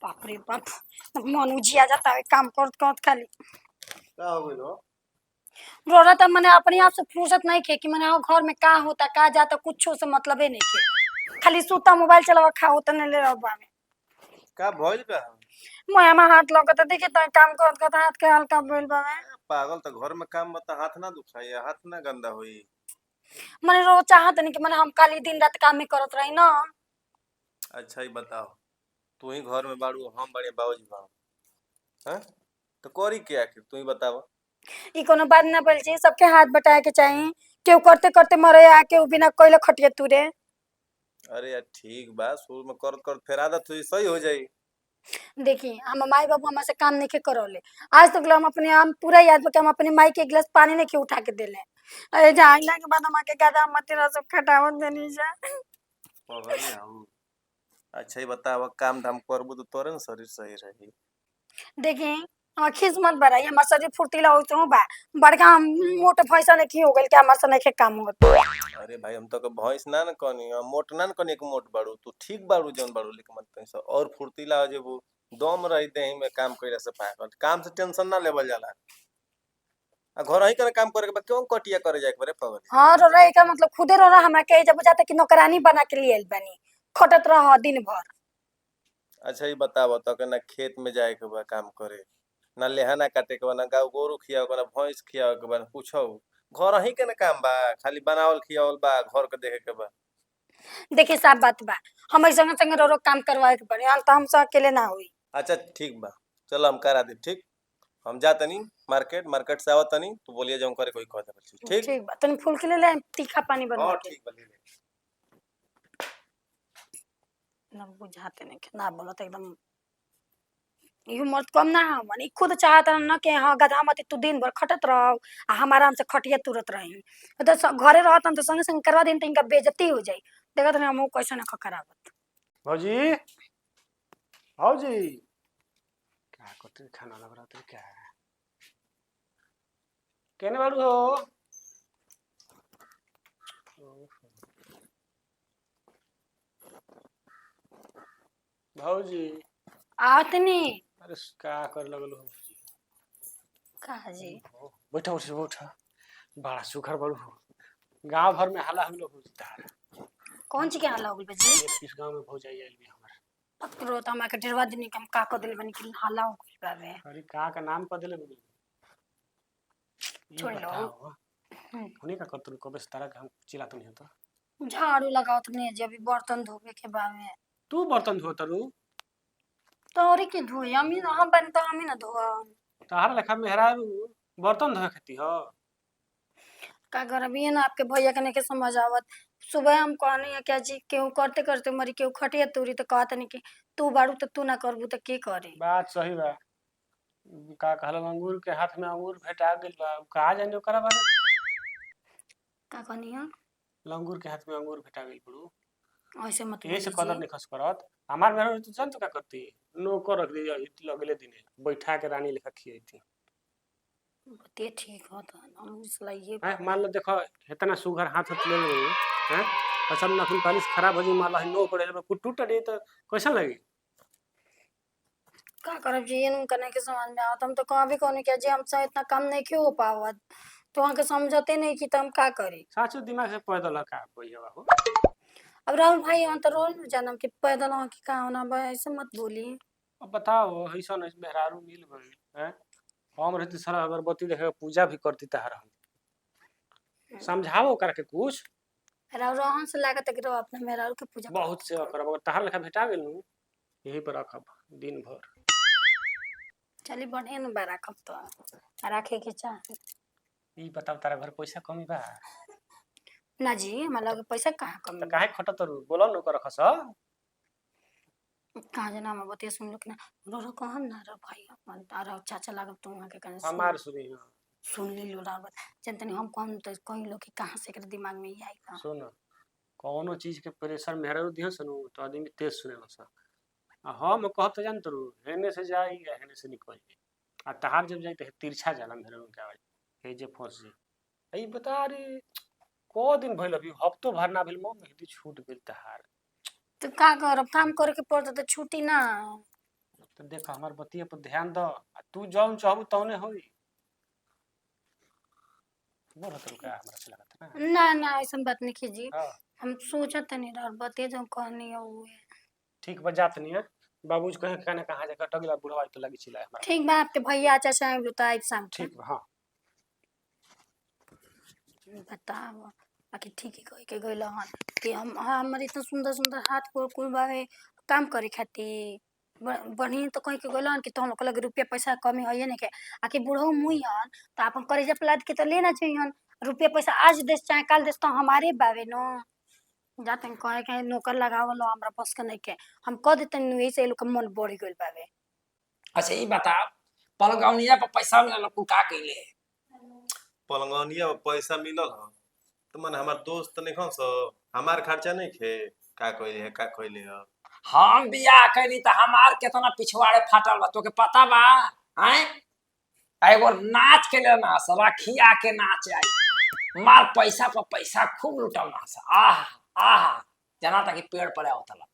बाप रे बाप मन उजिया जाता है काम करत करत खाली का हो गइल हो? रोरा तो मैंने अपने आप से फुर्सत नहीं खे कि मैंने घर में का होता का जाता कुछ से मतलब ही नहीं खे खाली सूता मोबाइल चलावा खा होता नहीं ले रहा में का भइल का? मोया में हाथ लगता देखिए तो काम करत करत हाथ के हल्का बोल बा में पागल तो घर में काम बता हाथ ना दुखाई हाथ ना गंदा होई। मैंने रो चाहत नहीं कि मैंने हम खाली दिन रात काम ही करत रही ना। अच्छा ही बताओ, तू ही घर में बाड़ू हम बड़े बाबूजी बाड़ू, हैं? तो करी क्या आखिर तू ही बतावा। ई कोनो बात ना बोल छी सबके हाथ बटाए के चाहिए केहू करते करते मरे आके बिना कोइला खटिया तुरे। अरे यार ठीक बा, शुरू में कर कर फिर आदत हुई सही हो जाई। देखिए हम माई बाबू हमसे काम नहीं के करौले आज तक हम अपने आप पूरा याद बा कि हम अपने माई के एक गिलास पानी नहीं के उठा के देले। अरे जाइला के बाद हम के गादा मत सब खटावन देनी जा। पगली हम। अच्छा ही बतावा, काम धाम करबू तो तोरे न शरीर सही रही। देखिए हम खिस मत बढ़ाई हमार शरीर फुर्तीला हो तो बा बड़का हम मोटे फैसा नहीं की हो गइल कि हमार से नहीं के काम होत। अरे भाई हम तो के भैंस ना न कनी मोट ना न कनी एक मोट बाड़ू, तू ठीक बाड़ू जौन बाड़ू, लेकिन मत तैसे और फुर्तीला हो जेबू। दम रही देही में काम कइला से पागल, काम से टेंशन ना लेवल जाला। आ घर ही करे काम करे के बा क्यों कटिया करे जाए के बारे पगल। हाँ रो रहा का मतलब खुदे रो रहा हमरा के जब बुझाता कि नौकरानी बना के लिए बनी खटत रह दिन भर। अच्छा ही बताव तो के ना खेत में जाए के बा काम करे, ना लेहाना काटे के बा, ना गाय गोरू खियावे के बा, ना भैंस खियावे के बा, ना कुछो। घर ही के ना काम बा, खाली बनावल खियावल बा, घर के देखे के बा। देखिए साफ बात बा हम संगे संगे रो रो काम करवाए के पड़े तो हम सब अकेले ना हुई। अच्छा ठीक बा, चलो हम करा दी ठीक। हम जा तनी मार्केट, मार्केट से आवत तनी, तू बोलिए जौन करे कोई कह दे ठीक। ठीक बा तनी फूल के ले ले तीखा पानी बनवा हां के ठीक बा ले ले। ना बुझाते नहीं कि ना बोलत एकदम इहो मर्द कम ना है माने खुद चाहता ना कि हाँ गधा मत तू दिन भर खटत रहो आ हम आराम से खटिया तुरत रही तो घरे रहतन तो संगे संगे करवा दिन तो इनका बेइज्जती हो जाई देखत नहीं हम कैसे ना खराबत। भौजी भौजी क्या करते खाना लग रहा था क्या कहने वालू हो भौजी आतनी अरे क्या कर लगल हो भौजी कहा जी बैठा उठ बैठा बड़ा सुखर बड़ू हो गांव भर में हल्ला हम लोग तार कौन ची के हल्ला हो गइल बा जी इस गांव में भौजाई आइल भी हमर पकड़ो तो हमारे डरवा देनी कम का कर दिल बनी कि हल्ला हो गइल बा रे अरे का नाम कर देले बनी ये छोड़ लो बताओ होने का कर तू कबे से तारा के हम चिल्लात नहीं तो झाड़ू लगाओ तो नहीं जी अभी बर्तन धोबे के बा में तू बर्तन धो तरू तोरी के धोई हमी ना हम बन तो हमी ना धोआ तार लेखा मेहरा बर्तन धोए खाती हो का कर अभी है ना आपके भैया के नहीं के समझ आवत सुबह हम कहनी है क्या जी केहू करते करते मरी केहू खटिया तूरी तो कहत नहीं कि तू बाड़ू तो तू ना करबू तो के करे बात सही बा का कहल अंगूर के हाथ में अंगूर भेटा गेल बा कहा जाने ओकरा बारे में का कहनी है लंगूर के हाथ में अंगूर भेटा गेल बड़ू ऐसे मत ये से बोली कदर जी नहीं खस करत हमार घर तो जंत का करती नौकर रख दी अगले दिन बैठा के रानी लेखा खियाई थी ते ठीक हो तो हम इसलिए हैं मान लो देखो इतना सुगर हाथ हाथ ले लो हैं अच्छा नखुन पालिश खराब हो जी मान लो नो पड़े कुछ टूट रही तो कैसा लगी का करब जी ये करने के समझ में आवत हम तो कहाँ भी कहनी क्या जी हमसे इतना कम नहीं क्यों हो पावत तो वहाँ के समझते नहीं कि तो हम का करी साचो दिमाग से पैदल का भैया हो अब राहुल भाई हम तो रोल जानम कि पैदल वहाँ की का होना बा ऐसे मत बोली अब बताओ ऐसा नहीं मेहरारू मिल गई हैं हम रहती सारा अगरबत्ती देखे पूजा भी करती तहर हम समझाओ करके कुछ राहुल रोहन से लागत कि अपने मेरा के पूजा बहुत सेवा करब अगर तहार लेखा भेटा गेल यही पर रखब दिन भर चली बढ़े न बा रखब तो रखे के चाहे ई बताओ तारा घर पैसा कमी बा ना जी हमारा लगे पैसा कहाँ कम तो काहे खटत रू बोलो न कर खस कहाँ जना हम बतिया सुन लो कि ना रो रो कहन ना रो भाई अपन तारा चाचा लागब तो वहाँ के कने हमार सुनी सुन ली लो रावत जनतनी हम कौन तो कहीं लोग कि कहाँ से कर दिमाग में ही आई सुन कौनो चीज के प्रेशर मेहरा दियो सुनु तो आदमी तेज सुने लसा हम कहब तो जान तरू हेने से जाई या हेने से निकल आ तहार जब जाई त तिरछा जाला मेहरा के आवाज हे जे फंस जे ई बता रे को दिन भइल अभी हफ्तो भर ना भेल मेहंदी छूट गेल तहार तो का करब काम करे के पड़ता तो छुट्टी ना तो देख हमार बतिया पर ध्यान दो तू जौन चाहबू तौने होई बोल तो का हमरा से लगत ना ना ना ऐसा बात नहीं कीजिए। हाँ हम सोचत नहीं रह बते जो कहनी है वो है। ठीक बा जात नहीं है बाबूजी कहे कहने कहाँ जाकर टगला बुढ़वा तो लगी चिल्लाए हमारा ठीक बा आपके भैया चाचा हैं बताए शाम के ठीक बा हाँ बताओ। बाकी ठीक है कह के गइल हन कि हम हमारे इतना सुंदर सुंदर हाथ को कुल बावे काम करे खातिर बढ़िया तो कह के गइल हन कि तो हम लोग के लगे रुपया पैसा कमी है नहीं के आखिर बूढ़ो मुई हन तो अपन करेजा पलाद के तो लेना चाहिए हन रुपया पैसा आज देश चाहे कल देश तो हमारे बावे नो जाते कहे के नौकर लगावल हमरा बस के नहीं के हम कह देते यही से लोग के मन बढ़ गइल बावे। अच्छा ये बता पलगौनिया पर पैसा मिलल कुल का कइले पलंगनिया में पैसा मिलल ह तो मन हमार दोस्त नहीं खन सो हमार खर्चा नहीं खे का कइले है का कइले है। हम बियाह कइली त हमार केतना पिछवाड़े फाटल बा तोके पता बा हैं एगो नाच के ले ना रखिया के नाच आई मार पैसा पर पैसा खूब लुटल ना आह आह जना तक पेड़ पर आवतला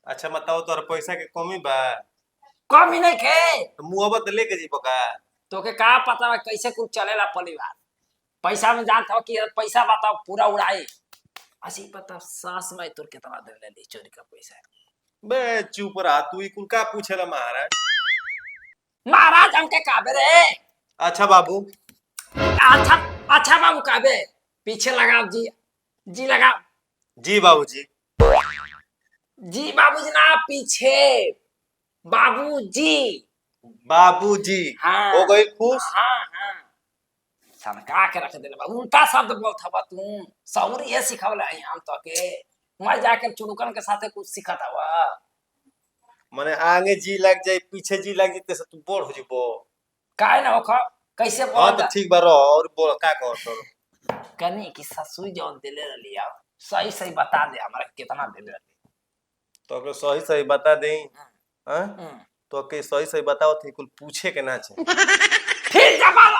अच्छा बताओ तोर पैसा के कमी बा कमी नहीं खे तो मुहब्बत तो लेके जीबो का। तोके का पता बा कैसे कुछ चलेला परिवार पैसा में जानता हो कि पैसा बताओ पूरा उड़ाई असी पता सास में तोर कितना दे ले चोरी का पैसा बे चुप रहा तू ई कुल का पूछेला महाराज। महाराज हमके काबे रे अच्छा बाबू अच्छा अच्छा बाबू काबे पीछे लगाओ जी जी लगाओ जी बाबूजी जी बाबूजी ना पीछे बाबूजी बाबूजी हाँ हो गई खुश। हाँ हाँ सनका के रख देले बा उल्टा शब्द बोलत हवा तू सौरी ये सिखावला है हम तो के वहां जाके चुड़कन के साथे कुछ सिखाता हुआ मने आगे जी लग जाए पीछे जी लग जाते से तू बोर हो जीबो। काहे ना होखा कैसे हाँ बोल तो ठीक बा रहो और बोल का कहो तो कनी की ससुई जौन देले रलिया सही सही बता दे हमरा कितना देले रली तो के सही सही बता देई हां हम्म। तो के सही सही बताओ थी कुल पूछे के ना छे। फिर जबाल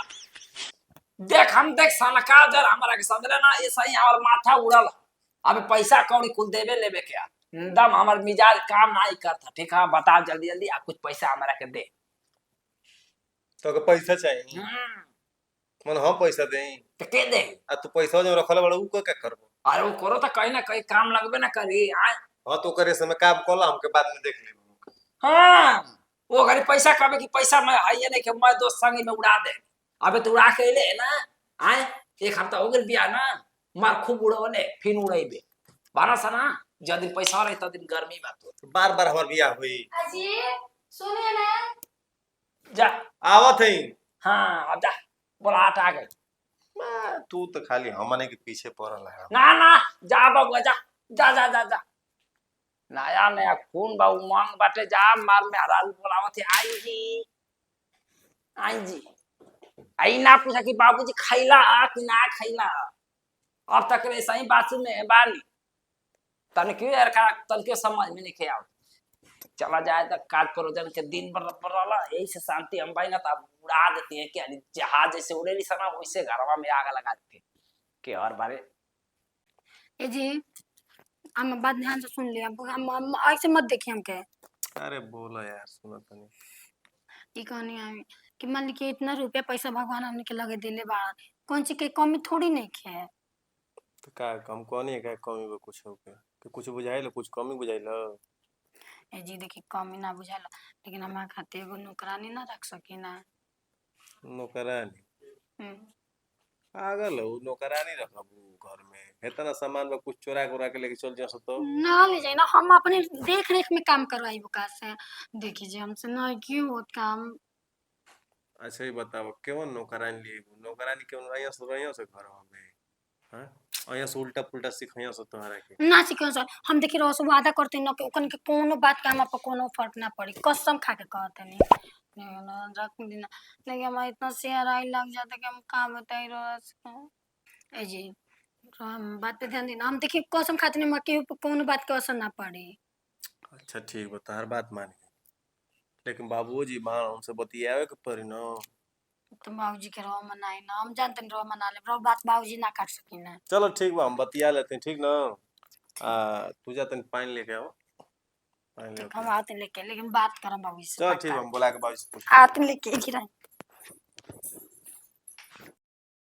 देख हम देख सनका जर हमरा के समझले ना ये सही हमर माथा उड़ल अब पैसा कौड़ी कुल देबे लेबे के दम हमर मिजाज काम नहीं करता ठीक है बता जल्दी जल्दी आ कुछ पैसा हमरा के दे तो के पैसा चाहिए मन हम पैसा देई तो के दे आ तू पैसा जो रखले बड़ा ऊ को का करबो। अरे वो करो तो कहीं ना कहीं काम लगबे ना करी हां तो करे समय काम कोला हमके बाद में देख लेबो। हाँ वो घरी पैसा कबे की पैसा मैं है नहीं कि मैं दोस्त संगी में उड़ा दे अबे तू उड़ा के ले ना आए एक हफ्ता हो गल बिया ना मार खूब उड़वले फिर उड़ाइबे बारा सना जब दिन पैसा रही तब दिन गर्मी बात हो बार बार हमर बियाह हुई अजी सुनिए ना जा आवत है। हाँ अब जा बोला आट आ गई तू तो खाली हमने के पीछे पड़ल है। ना ना जा बबुआ जा जा जा जा जा नया नया खून बा उमंग बाटे जा मार में हरारू बोलावत है आई जी आई ना पूछा कि बाबूजी खैला कि ना खैला अब तक रे सही बात में बानी तने क्यों यार का तन क्यों समझ में नहीं आव चला जाए तो काज परोजन के दिन भर पड़ला यही से शांति हम भाई ना तो उड़ा देती है कि जहाज जैसे उड़ेली सना वैसे घरवा में आग लगा देते के और बारे ए जी हम बात ध्यान से सुन लिया हम ऐसे मत देखिए हमके अरे बोलो यार सुनो तनी ई कहनी है कि मान ली कि इतना रुपया पैसा भगवान हमने के लगे दिले बा कौन चीज के कमी थोड़ी नहीं है। तो का कम कोनी है का कमी बा कुछ हो के कि कुछ बुझाइल कुछ कमी बुझाइल। ए जी देखी कमी ना बुझाला लेकिन हमारे खातिर एगो नौकरानी ना रख सकी ना। नौकरानी हम्म। पागल हो नौकरानी रखबू घर में इतना सामान बा कुछ चोरा कोरा के लेके चल जा तो ना ले जाए ना हम अपने देख रेख में काम करवाई बुका से देखी जी हमसे ना क्यों होत काम। अच्छा ही बताओ केवन नौकरानी लिए नौकरानी केवन आया से घर में हां आया से उल्टा पुल्टा सिखैया से तोहरा के ना सीखो सर हम देखी रहो सब वादा करते न कि ओकन के कोनो बात के हम पर कोनो फर्क ना पड़ी कसम खा के कहते नहीं ना रख देना लेकिन हमारा इतना शेयर आई लग जाता कि हम का बताई रहो ए जी हम बात पे ध्यान देना हम देखिए कसम खाते नहीं मक्की कोनो बात के असर ना पड़ी। अच्छा ठीक बता हर बात मानी लेकिन बाबूजी मां हमसे बतियावे के पड़ी न तो बाबूजी के रहो मनाई ना हम जानते रहो मना ले रहो बात बाबूजी ना काट सकी ना। चलो ठीक बा हम बतिया लेते हैं ठीक न तू जा तनी पानी लेके आओ। पहले हम आते लेके, लेकिन बात करम बाबू से, चल बात ठीक है, कर हम बुला के बाबू से पूछ आते लेके गिरा